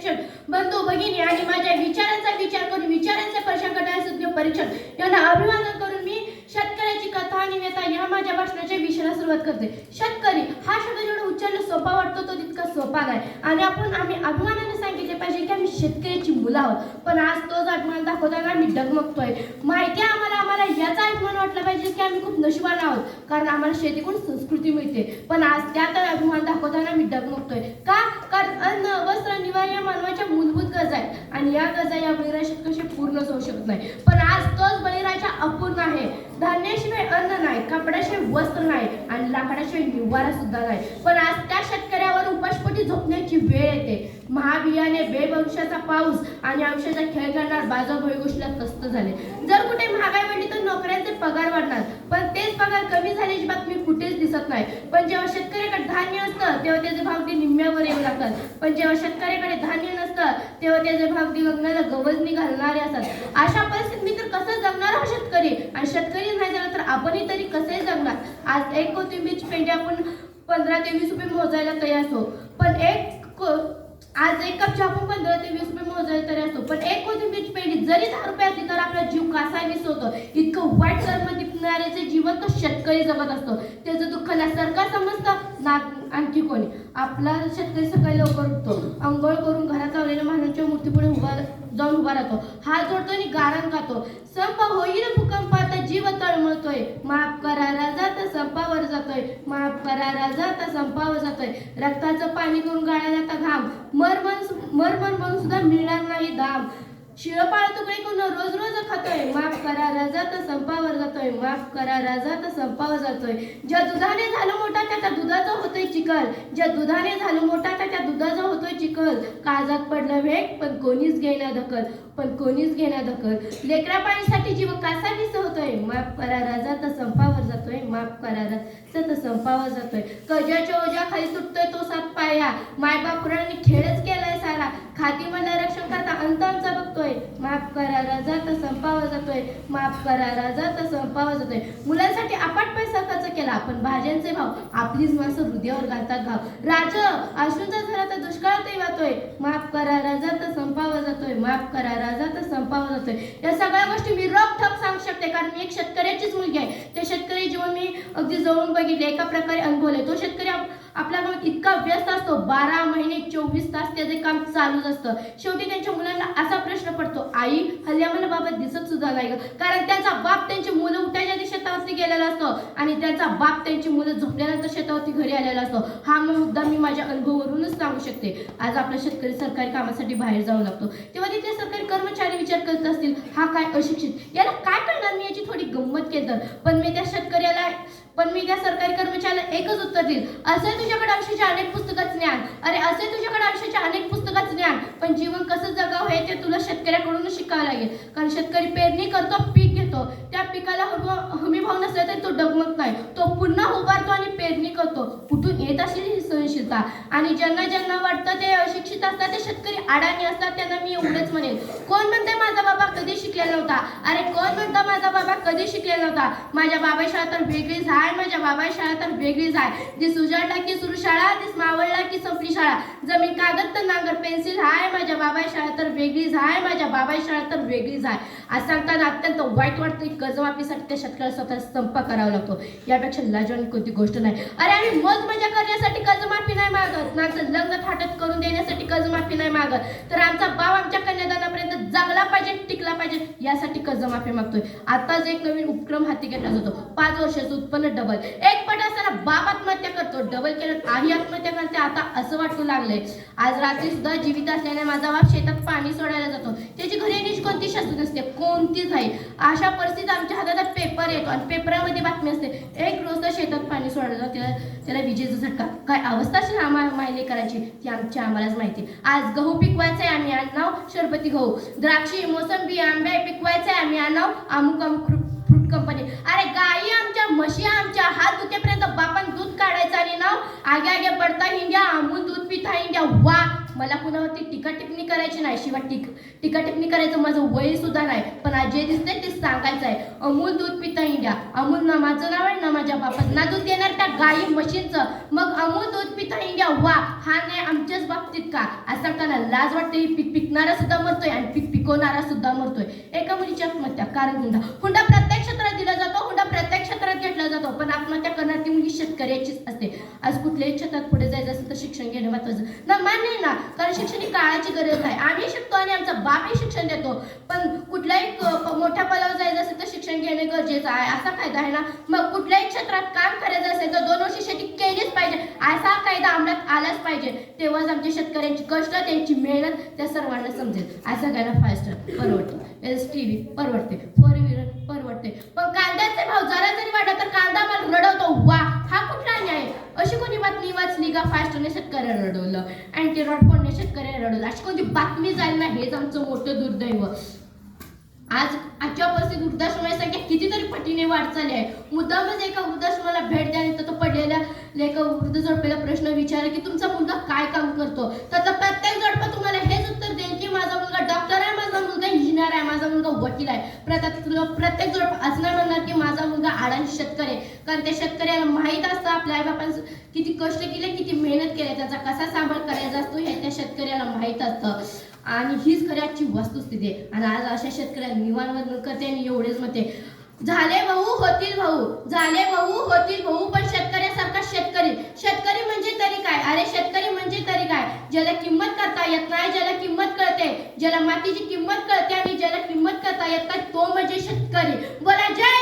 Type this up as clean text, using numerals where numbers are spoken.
परीक्षण, बंधू भगिनी आणि माझ्या विचारांचा विचार करून विचारांचे परीक्षण करण्याचे परीक्षण यांना अभिवादन करून मी शेतकऱ्याची कथा आणि व्यथा या माझ्या भाषणाच्या विषयाला सुरुवात करते. शेतकरी हा शब्द जेवढा उच्चारणं सोपा वाटतो तो तितका सोपा नाही आणि आम्ही अभिमानाने सांगितले पाहिजे की आम्ही शेतकऱ्याची मुलं आहोत. पण आज तोच अभिमान दाखवताना आम्ही डगमगतोय. माहिती आहे आम्हाला याचा अभिमान वाटला पाहिजे की आम्ही खूप नशिबान आहोत, कारण आम्हाला शेतीकडून संस्कृती मिळते. पण आज त्यात अभिमान दाखवताना आम्ही डगमगतोय का? कारण अन्न, वस्त्र, निवारा या मानवाच्या मूलभूत गरजा आहेत आणि या गरजा या बळीराजात कशी पूर्णच होऊ शकत नाही. पण आज तोच बळीराजा अपूर्ण आहे. धान्याशिवाय अन्न नाही, कपड्याशिवाय वस्त्र नाही आणि लाकडाशिवाय निवारा सुद्धा नाही. पण आज त्या शेतकऱ्यावर उपासपोटी झोपण्याची वेळ येते. महाबियाणे, बेभविष्याचा पाऊस आणि औषधाचा खेळ करणार बाजारभावी गोष्टीला त्रस्त झाले. जर कुठे महागाई वाढली तर नोकऱ्यांचे पगार वाढणार, पण तेच पगार कमी झाल्याची बातमी कुठेच दिसत नाही. पण जेव्हा शेतकऱ्याकडे धान्य असतं तेव्हा त्याचे भाव ते निम्म्यावर येऊ लागतात. पण जेव्हा शेतकऱ्याकडे धान्य नसतं तेव्हा त्याचे भाव ते गगनाला गवसणी घालणारे असतात. अशा परिस्थितीत मी तर कसं जगणार हा शेतकरी? आणि शेतकरी नाही झाला तर आपणही तरी कसे जगणार? आज एक कोथिंबीरची पेंडी आपण 15 ते 20 रुपये मोजायला तयार असतो, पण आज एक कप चहा आपण 15 ते 20 रुपये मोजायला तरी असतो. पण एक कोथिंबीरची पेंडी जरी 10 रुपये असली तर आपला जीव कसा विसरतो. इतकं वाईट कर्म टिपणाऱ्याचे जीवन तो शेतकरी जगत असतो. त्याचं दुःख ना सरकार समजतं ना आणखी कोणी. आपला शेतकरी सकाळी लवकर उठतो, अंघोळ करून घरात लावलेल्या महाराजांच्या मूर्तीपुढे जाऊन उभा राहतो, हात जोडतो आणि गाणं गातो. संप होईल भूकंप आता जीव तळमळतोय, माफ करा राजा तर संपावर जातोय, माफ करा राजा तर संपावर जातोय. रक्ताचं पाणी करून गाळायला आता घाम, मरमन म्हणून सुद्धा मिळणार नाही दाम. शिळपाळ तुकडे करून रोज रोज खातोय, माफ करा राजा तर संपावर जातोय, माफ करा राजा तर संपावर जातोय. ज्या दुधाने झालं मोठा त्या दुधाचा होतोय चिखल, ज्या दुधाने झालं मोठा त्या दुधाचा होतोय चिखल. काळजात पडलं वेग पण कोणीच घेणार दखल, पण कोणीच घेणार दखल. लेकरा पाणीसाठी जीव कासा विस होतोय, माफ करा राजा तर संपावर जातोय, माफ करा राजा तर संपावर जातोय. कजाच्या ओझ्या खाली सुटतोय तो 7 पाया, मायबापुरांनी खेळच केलाय सारा. खाती मला रक्षण करता अंत आमचा बघतोय, माफ करा राजा तर संपावर जातोय, माफ करा राजा तर संपावर जातोय. मुलांसाठी अपाट पैसा खर्च केला, पण भाज्यांचे भाव आपलीच माणसं हृदयावर घालतात घाव. राज अश्रूंचा झाला तर दुष्काळातही वाहतोय, माफ करा राजा तर संपावर जातोय, माफ करा राजा तर संपावर जातोय. या सगळ्या गोष्टी मी रोखठोक सांगू शकते, कारण मी एक शेतकऱ्याचीच मुलगी आहे. ते शेतकरी जीवन मी अगदी जवळून बघितले, एका प्रकारे अनुभवले. तो शेतकरी आपल्या गावात इतका व्यस्त असतो, 12 महिने 24 तास त्याचे काम चालूच असतं. शेवटी त्यांच्या मुलांना असा प्रश्न पडतो, आई हल्ली आम्हाला बाबा दिसत सुद्धा नाही, कारण त्यांचा बाप त्यांची मुलं उठायच्या आधी शेतावरती गेलेला असतो आणि त्यांचा बाप त्यांची मुलं झोपल्यानंतर शेतावरती घरी आलेला असतो. हा मुद्दा मी माझ्या अनुभवावरूनच सांगू शकते. आज आपला शेतकरी सरकारी कामासाठी बाहेर जाऊ लागतो, तेव्हा तिथले सरकारी कर्मचारी विचार करत असतील, हा काय अशिक्षित, याला काय करणार? मी याची थोडी गंमत केली तर. पण मी त्या सरकारी कर्मचाऱ्याला एकच उत्तर देईल, असे तुझ्याकडे आयुष्याचे अनेक पुस्तकाचं ज्ञान, अरे असे तुझ्याकडे आयुष्याचे अनेक पुस्तकाचं ज्ञान, पण जीवन कसं जगावं हे ते तुला शेतकऱ्याकडूनच शिकावं लागेल. कारण शेतकरी पेरणी करतो, पीक घेतो, त्या पिकाला हमी भाव नसला तरी तो डगमगत नाही, तो पुन्हा उभारतो आणि पेरणी करतो. कुठून येत असेल ही सहनशीलता? आणि ज्यांना वाटतं ते अशिक्षित असतात, ते शेतकरी अडाणी असतात, त्यांना मी एवढंच म्हणेन, कोण म्हणते माझा बाबा कधी शिकलेला नव्हता? अरे कोण म्हणतं माझा बाबा कधी शिकलेला नव्हता? माझ्या बाबा शाळा तर वेगळीच आहे, माझ्या बाबा शाळा तर वेगळीच आहे. दिस उजाडला की सुरू शाळा, दिस मावळला की संपली शाळा. जमीन कागद तर नांगर पेन्सिल आहे, माझ्या बाबा शाळा तर वेगळीच आहे, माझ्या बाबा शाळा तर वेगळीच आहे. आज सांगताना अत्यंत वाईट वाटतं की कर्जमाफीसाठी त्या शेतकऱ्याला स्वतः संप करावा लागतो. यापेक्षा लाजवानी कोणती गोष्ट नाही. अरे आम्ही मौज मजा करण्यासाठी कर्जमाफी नाही मागत, ना लग्न थाटत करून देण्यासाठी कर्जमाफी नाही मागत, तर आमचा भाव आमच्या कन्यादानापर्यंत जगला पाहिजे, टिकला पाहिजे यासाठी कर्जमाफी मागतोय. आताच एक नवीन उपक्रम हाती घेतला जातो, 5 वर्षाचं उत्पन्न डबल. एक पट असताना बाप आत्महत्या करतो, डबल केलं आई आत्महत्या करते, आता असं वाटू लागलंय. आज रात्री सुद्धा जीवित असल्याने माझा बाप शेतात पाणी सोडायला जातो, त्याची घरी येण्याची कोणती शस्त्र नसते, कोणतीच आहे. अशा परिस्थितीत आमच्या हातात पेपर येतो आणि पेपरामध्ये बातमी असते, एक रोज तर शेतात पाणी सोडायला जातो, त्याला विजेचा झटका. काय अवस्था असेल मायले करायची ती आम्हालाच माहिती. आज गहू पिकवायचे आम्ही आणाव शरबती गहू, द्राक्षी मोसंबी आंबे पिकवायचे आम्ही आणाव अमुक फ्रूट कंपनी. अरे गाई आमच्या आमच्या म्हशी आमच्या हात दुखेपर्यंत बापान दूध काढायचं आणि नाव आगे आगे बढता इंडिया अमूल दूध पिता इंडिया. वा, मला कुणावरती टीका टिप्पणी करायची नाही. शिवाय टीका टिप्पणी करायचं माझं वय सुद्धा नाही, पण आज जे दिसतंय ते सांगायचं आहे. अमूल दूध पिता इंडिया. अमूल ना माझं नाव आहे ना माझ्या बापाचं. ना दूध देणार त्या गाई म्हशींचं, मग अमूल दूध पिता इंडिया. वा, हा नाही आमच्याच बाबतीत का असं सांगताना लाज वाटते. पीक पिकणारा सुद्धा मरतोय आणि पीक पिकवणारा सुद्धा मरतोय. एका मुलीची आत्महत्या कारण हुंडा प्रत्येक क्षेत्रात दिला जातो, हुंडा प्रत्येक क्षेत्रात घेतला जातो, पण आत्महत्या करणार ती मुलगी शेतकऱ्याचीच असते. आज कुठल्याही क्षेत्रात पुढे जायचं असेल तर शिक्षण घेणं महत्वाचं ना, मान्य आहे ना, कारण शिक्षण ही काळाची गरज आहे. आम्ही शिकतो आणि आमचा बापही शिक्षण देतो, पण कुठल्याही मोठ्या पदावर जायचं असेल तर शिक्षण घेणे गरजेचं आहे असा कायदा आहे ना. मग कुठल्याही क्षेत्रात काम करायचं असेल तर 2 वर्ष शेती केलीच पाहिजे असा कायदा अंमलात आलाच पाहिजे. तेव्हाच आमच्या शेतकऱ्यांची कष्ट, त्यांची मेहनत त्या सर्वांना समजेल. असं काय ना, फास्ट परवडतं, TV परवडते, 4 व्हीलर परवडते, पण कांद्याचे भाव जरा जरी वाढला तर कांदा माल रडवतो. वा, हा कुठला न्याय? अशी कोणी बातमी वाचली का फास्टने शेतकऱ्याला रडवलं, अँटी रॉडफोनने शेतकऱ्याला रडवलं? अशी कोणती बातमी जाईल ना, हेच आमचं मोठं दुर्दैव. आजच्या परिस्थितीत वृद्धाश्रमाची संख्या कितीतरी पटीने वाढ चालली आहे. मुद्दामच एका वृद्धाश्रमाला भेट द्यायला तो पडलेल्या एका वृद्ध जोडप्याला प्रश्न विचारला की तुमचा मुलगा काय काम करतो, तर प्रत्येक जोडपा तुम्हाला हेच उत्तर देईल की माझा मुलगा डॉक्टर आहे, माझा मुलगा इंजिनियर आहे, माझा मुलगा वकील आहे. प्रत्येक जोडपा असं नाही म्हणणार की माझा मुलगा आडाणी शेतकरी आहे, कारण त्या शेतकऱ्याला माहीत असतं आपल्या आईबापांचं किती कष्ट केले, किती मेहनत केली, त्याचा कसा सांभाळ करायचा असतो हे त्या शेतकऱ्याला माहीत असतं. आणि हीच खरी आजची वस्तुस्थिती आहे. आणि आज अशा शेतकऱ्यांना निवारण करते आणि एवढेच मते झाले भाऊ होतील भाऊ, झाले भाऊ होतील भाऊ, पण शेतकऱ्यासारखा शेतकरी म्हणजे तरी काय? अरे शेतकरी म्हणजे तरी काय? ज्याला किंमत करता येत नाही, ज्याला किंमत कळते, ज्याला मातीची किंमत कळते आणि ज्याला किंमत करता येत नाही, तो म्हणजे शेतकरी. बोला जय